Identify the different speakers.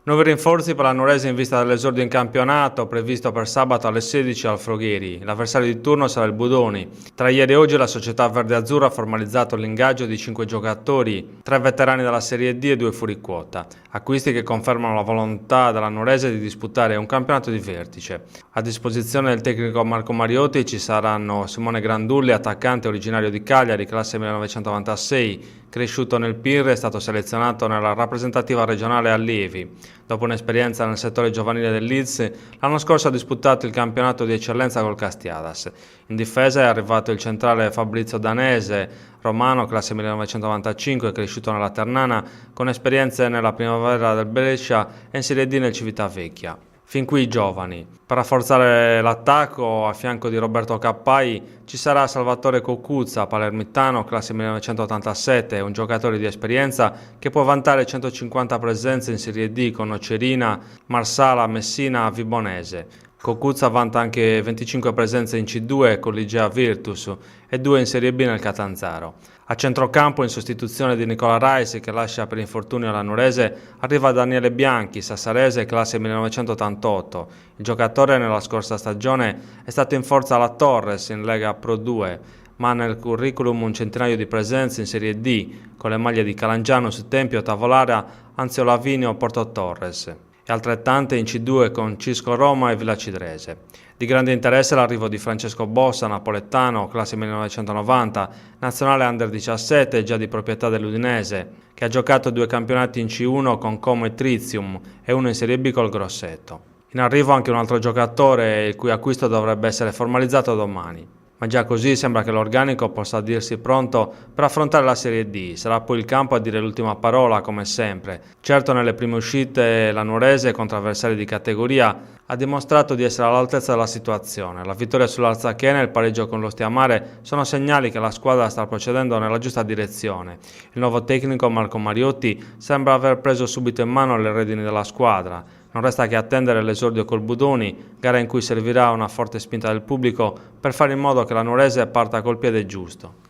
Speaker 1: Nuovi rinforzi per la Nuorese in vista dell'esordio in campionato, previsto per sabato alle 16 al Frogheri. L'avversario di turno sarà il Budoni. Tra ieri e oggi la società verde-azzurra ha formalizzato l'ingaggio di 5 giocatori, 3 veterani della Serie D e 2 fuoriquota. Acquisti che confermano la volontà della Nuorese di disputare un campionato di vertice. A disposizione del tecnico Marco Mariotti ci saranno Simone Grandulli, attaccante originario di Cagliari, classe 1996, cresciuto nel Pirre, è stato selezionato nella rappresentativa regionale allievi. Dopo un'esperienza nel settore giovanile del Leeds, l'anno scorso ha disputato il campionato di eccellenza col Castiadas. In difesa è arrivato il centrale Fabrizio Danese, romano, classe 1995, cresciuto nella Ternana, con esperienze nella primavera del Brescia e in Serie D nel Civitavecchia. Fin qui i giovani. Per rafforzare l'attacco, a fianco di Roberto Cappai, ci sarà Salvatore Cocuzza, palermitano, classe 1987, un giocatore di esperienza che può vantare 150 presenze in Serie D con Nocerina, Marsala, Messina, Vibonese. Cocuzza vanta anche 25 presenze in C2 con l'Igea Virtus e 2 in Serie B nel Catanzaro. A centrocampo, in sostituzione di Nicola Reis, che lascia per infortunio la Nuorese, arriva Daniele Bianchi, sassarese, classe 1988. Il giocatore nella scorsa stagione è stato in forza alla Torres in Lega Pro 2, ma nel curriculum un centinaio di presenze in Serie D, con le maglie di Calangianus, Tempio, Tavolara, Anzio Lavinio, Porto Torres, e altrettante in C2 con Cisco Roma e Villa Cidrese. Di grande interesse l'arrivo di Francesco Bossa, napoletano, classe 1990, nazionale under 17, già di proprietà dell'Udinese, che ha giocato 2 campionati in C1 con Como e Trizium e 1 in Serie B col Grosseto. In arrivo anche un altro giocatore, il cui acquisto dovrebbe essere formalizzato domani. Ma già così sembra che l'organico possa dirsi pronto per affrontare la Serie D. Sarà poi il campo a dire l'ultima parola, come sempre. Certo, nelle prime uscite la Nuorese, contro avversari di categoria, ha dimostrato di essere all'altezza della situazione. La vittoria sull'Alzacchene e il pareggio con l'Ostiamare sono segnali che la squadra sta procedendo nella giusta direzione. Il nuovo tecnico Marco Mariotti sembra aver preso subito in mano le redini della squadra. Non resta che attendere l'esordio col Budoni, gara in cui servirà una forte spinta del pubblico per fare in modo che la Nuorese parta col piede giusto.